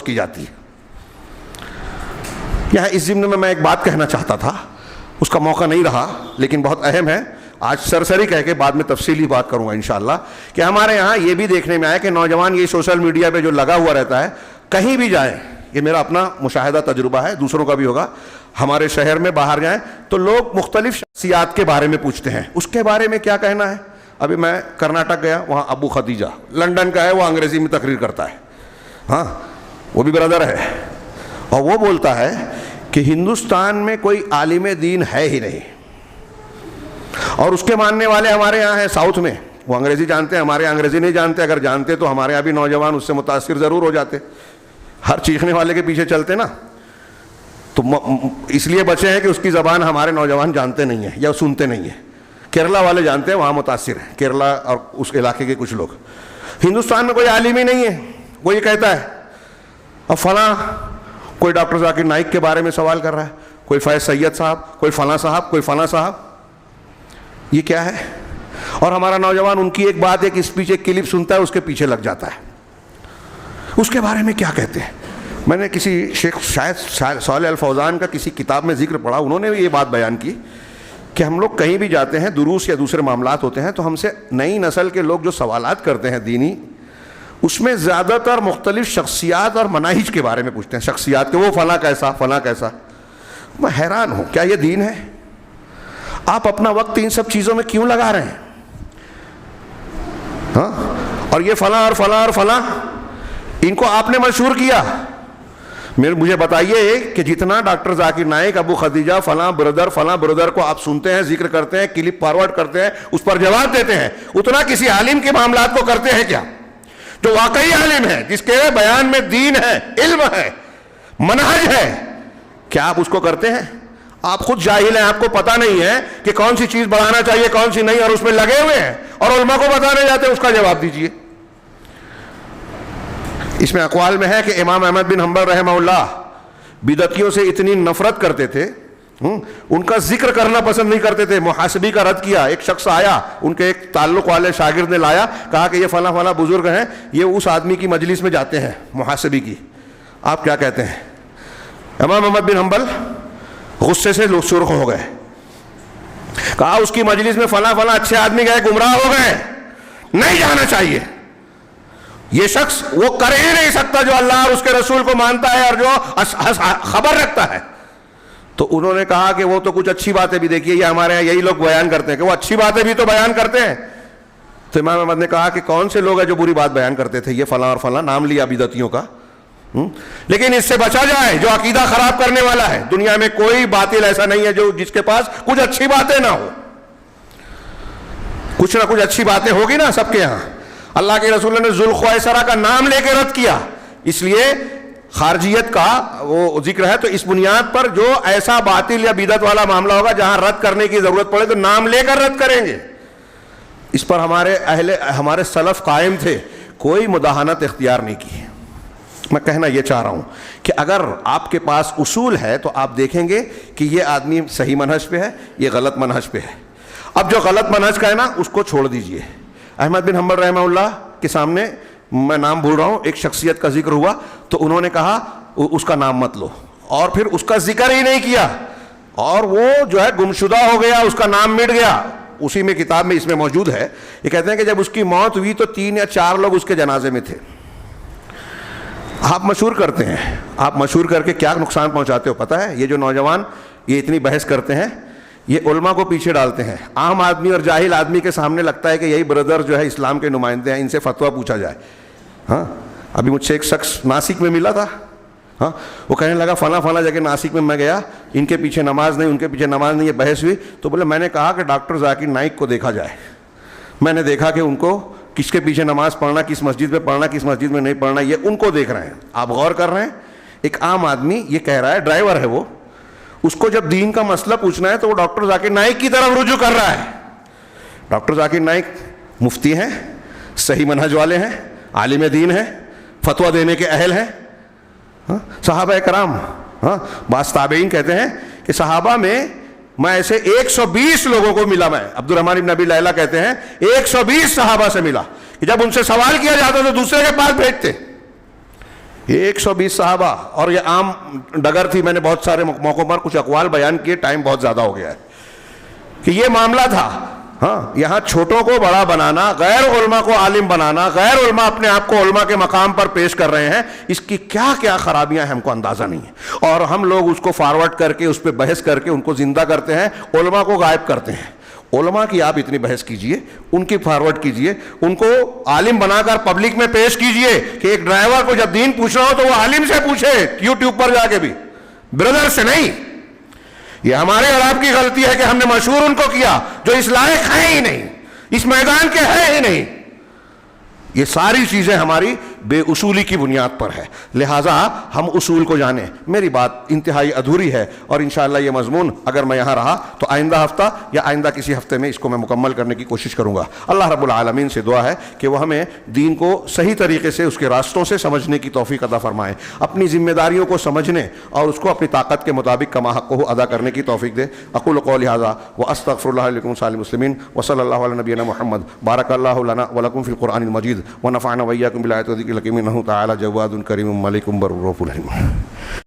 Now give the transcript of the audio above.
کی جاتی ہے. یہاں اس ضمن میں ایک بات کہنا چاہتا تھا, اس کا موقع نہیں رہا, لیکن بہت اہم ہے. آج سرسری کہہ کے بعد میں تفصیلی بات کروں گا انشاءاللہ, کہ ہمارے یہاں یہ بھی دیکھنے میں آیا کہ نوجوان یہ سوشل میڈیا پہ جو لگا ہوا رہتا ہے, کہیں بھی جائیں, یہ میرا اپنا مشاہدہ تجربہ ہے, دوسروں کا بھی ہوگا, ہمارے شہر میں باہر جائیں تو لوگ مختلف شخصیات کے بارے میں پوچھتے ہیں, اس کے بارے میں کیا کہنا ہے. ابھی میں کرناٹک گیا, وہاں ابو خدیجہ لنڈن کا ہے, وہ انگریزی میں تقریر کرتا ہے, ہاں وہ بھی برادر ہے, اور وہ بولتا ہے کہ ہندوستان میں کوئی عالم دین ہے ہی نہیں, اور اس کے ماننے والے ہمارے یہاں ہیں ساؤتھ میں, وہ انگریزی جانتے ہیں, ہمارے یہاں انگریزی نہیں جانتے, اگر جانتے تو ہمارے یہاں بھی نوجوان اس سے متاثر ضرور ہو جاتے, ہر چیخنے والے کے پیچھے چلتے نا, تو اس لیے بچے ہیں کہ اس کی زبان ہمارے نوجوان جانتے نہیں ہیں یا سنتے نہیں ہیں. کیرلا والے جانتے ہیں, وہاں متاثر ہیں, کیرلا اور اس علاقے کے کچھ لوگ. ہندوستان میں کوئی عالم ہی نہیں ہے. وہ یہ کہتا ہے, اب فلاں کوئی ڈاکٹر ذاکر نائک کے بارے میں سوال کر رہا ہے, کوئی فیض سید صاحب, کوئی فلاں صاحب, کوئی فلاں صاحب, یہ کیا ہے. اور ہمارا نوجوان ان کی ایک بات, ایک اسپیچ, ایک کلپ سنتا ہے, اس کے پیچھے لگ جاتا ہے. اس کے بارے میں کیا کہتے ہیں. میں نے کسی شیخ شاید صالح الفوزان کا کسی کتاب میں ذکر پڑھا, انہوں نے بھی یہ بات بیان کی کہ ہم لوگ کہیں بھی جاتے ہیں, دروس یا دوسرے معاملات ہوتے ہیں, تو ہم سے نئی نسل کے لوگ جو سوالات کرتے ہیں دینی, اس میں زیادہ تر مختلف شخصیات اور مناہج کے بارے میں پوچھتے ہیں, شخصیات کے, وہ فلاں کیسا, فلاں کیسا. میں حیران ہوں, کیا یہ دین ہے؟ آپ اپنا وقت ان سب چیزوں میں کیوں لگا رہے ہیں؟ ہاں, اور یہ فلاں اور فلاں اور فلاں, ان کو آپ نے مشہور کیا. مجھے بتائیے کہ جتنا ڈاکٹر ذاکر نائک, ابو خدیجہ, فلاں بردر کو آپ سنتے ہیں, ذکر کرتے ہیں, کلپ فارورڈ کرتے ہیں, اس پر جواب دیتے ہیں, اتنا کسی عالم کے معاملات کو کرتے ہیں کیا؟ جو واقعی عالم ہے, جس کے بیان میں دین ہے, علم ہے, منہج ہے, کیا آپ اس کو کرتے ہیں؟ آپ خود جاہل ہیں, آپ کو پتہ نہیں ہے کہ کون سی چیز بڑھانا چاہیے, کون سی نہیں, اور اس میں لگے ہوئے ہیں, اور علماء کو بتانے جاتے ہیں. اس کا جواب دیجئے. اس میں اقوال میں ہے کہ امام احمد بن حنبل رحمہ اللہ بدعتیوں سے اتنی نفرت کرتے تھے, ان کا ذکر کرنا پسند نہیں کرتے تھے. محاسبی کا رد کیا. ایک شخص آیا, ان کے ایک تعلق والے شاگرد نے لایا, کہا کہ یہ فلاں فلاں بزرگ ہیں, یہ اس آدمی کی مجلس میں جاتے ہیں محاسبی کی, آپ کیا کہتے ہیں؟ امام احمد بن حنبل غصے سے سرخ ہو گئے, کہا اس کی مجلس میں فلاں فلاں اچھے آدمی گئے, گمراہ ہو گئے, نہیں جانا چاہیے. یہ شخص وہ کر ہی نہیں سکتا جو اللہ اور اس کے رسول کو مانتا ہے اور جو خبر رکھتا ہے. تو انہوں نے کہا کہ وہ تو کچھ اچھی باتیں بھی, دیکھیے یہ ہمارے یہاں یہی لوگ بیان کرتے ہیں کہ وہ اچھی باتیں بھی تو بیان کرتے ہیں. تو امام احمد نے کہا کہ کون سے لوگ ہیں جو بری بات بیان کرتے تھے؟ یہ فلاں اور فلاں, نام لیا بدعتیوں کا. لیکن اس سے بچا جائے جو عقیدہ خراب کرنے والا ہے. دنیا میں کوئی باطل ایسا نہیں ہے جو جس کے پاس کچھ اچھی باتیں نہ ہو. کچھ نہ کچھ اچھی باتیں ہوگی نا سب کے یہاں. اللہ کے رسول نے ذوالخویسرہ کا نام لے کے رد کیا, اس لیے خارجیت کا وہ ذکر ہے. تو اس بنیاد پر جو ایسا باطل یا بدعت والا معاملہ ہوگا جہاں رد کرنے کی ضرورت پڑے تو نام لے کر رد کریں گے. اس پر ہمارے سلف قائم تھے, کوئی مداہنت اختیار نہیں کی. میں کہنا یہ چاہ رہا ہوں کہ اگر آپ کے پاس اصول ہے تو آپ دیکھیں گے کہ یہ آدمی صحیح منہج پہ ہے, یہ غلط منہج پہ ہے. اب جو غلط منہج کا ہے نا, اس کو چھوڑ دیجئے. احمد بن حنبل رحمہ اللہ کے سامنے, میں نام بھول رہا ہوں, ایک شخصیت کا ذکر ہوا تو انہوں نے کہا اس کا نام مت لو, اور پھر اس کا ذکر ہی نہیں کیا, اور وہ جو ہے گمشدہ ہو گیا, اس کا نام مٹ گیا. اسی میں کتاب میں اس میں موجود ہے. یہ کہتے ہیں کہ جب اس کی موت ہوئی تو 3 یا 4 لوگ اس کے جنازے میں تھے. آپ مشہور کرتے ہیں, آپ مشہور کر کے کیا نقصان پہنچاتے ہو پتہ ہے؟ یہ جو نوجوان یہ اتنی بحث کرتے ہیں, یہ علماء کو پیچھے ڈالتے ہیں. عام آدمی اور جاہل آدمی کے سامنے لگتا ہے کہ یہی بردر جو ہے اسلام کے نمائندے ہیں, ان سے فتویٰ پوچھا جائے. ہاں, ابھی مجھ سے ایک شخص ناسک میں ملا تھا, ہاں, وہ کہنے لگا فلاں فلاں جگہ ناسک میں گیا, ان کے پیچھے نماز نہیں, ان کے پیچھے نماز نہیں, یہ بحث ہوئی. تو بولے میں نے کہا کہ ڈاکٹر ذاکر نائک کو دیکھا جائے. میں نے دیکھا کہ ان کو کس کے پیچھے نماز پڑھنا, کس مسجد میں پڑھنا, کس مسجد میں نہیں پڑھنا, یہ ان کو دیکھ رہے ہیں. آپ غور کر رہے ہیں؟ ایک عام آدمی یہ کہہ رہا ہے, ڈرائیور ہے وہ, اس کو جب دین کا مسئلہ پوچھنا ہے تو وہ ڈاکٹر ذاکر نائک کی طرف رجوع کر رہا ہے. ڈاکٹر ذاکر نائک مفتی ہیں, صحیح منہج والے ہیں, عالم دین ہیں, فتویٰ دینے کے اہل ہیں. صحابہ کرام, بعض تابعین کہتے ہیں کہ صحابہ میں ایسے 120 لوگوں کو ملا. میں عبد الرحمن بن ابی لیلہ کہتے ہیں 120 صحابہ سے ملا کہ جب ان سے سوال کیا جاتا تو دوسرے کے پاس بھیجتے. یہ 120 صحابہ، اور یہ عام ڈگر تھی، میں نے بہت سارے موقعوں پر کچھ اقوال بیان کیے، ٹائم بہت زیادہ ہو گیا ہے، کہ یہ معاملہ تھا. ہاں، یہاں چھوٹوں کو بڑا بنانا، غیر علماء کو عالم بنانا، غیر علماء اپنے آپ کو علماء کے مقام پر پیش کر رہے ہیں، اس کی کیا کیا خرابیاں ہیں ہم کو اندازہ نہیں ہے، اور ہم لوگ اس کو فارورڈ کر کے اس پہ بحث کر کے ان کو زندہ کرتے ہیں، علماء کو غائب کرتے ہیں. علماء کی آپ اتنی بحث کیجئے، ان کی فارورڈ کیجئے، ان کو عالم بنا کر پبلک میں پیش کیجئے، کہ ایک ڈرائیور کو جب دین پوچھنا ہو تو وہ عالم سے پوچھے، یوٹیوب پر جا کے بھی، بردر سے نہیں. یہ ہمارے اور آپ کی غلطی ہے کہ ہم نے مشہور ان کو کیا جو اس لائق ہے ہی نہیں، اس میدان کے ہے ہی نہیں. یہ ساری چیزیں ہماری بے اصولی کی بنیاد پر ہے، لہٰذا ہم اصول کو جانیں. میری بات انتہائی ادھوری ہے، اور انشاءاللہ یہ مضمون اگر میں یہاں رہا تو آئندہ ہفتہ یا آئندہ کسی ہفتے میں اس کو میں مکمل کرنے کی کوشش کروں گا. اللہ رب العالمین سے دعا ہے کہ وہ ہمیں دین کو صحیح طریقے سے اس کے راستوں سے سمجھنے کی توفیق عطا فرمائے، اپنی ذمہ داریوں کو سمجھنے اور اس کو اپنی طاقت کے مطابق کما حقہ ادا کرنے کی توفیق دے. اقول قولی ھذا واستغفر اللہ لکم ولسائر المسلمین وصلی اللہ علی نبینا محمد. بارک اللہ لنا ولکم فی القرآن المجید ونفعنا وإياكم بالآيات والذكر الحكيم إنه تعالى جواد كريم ملك بر رؤوف رحيم.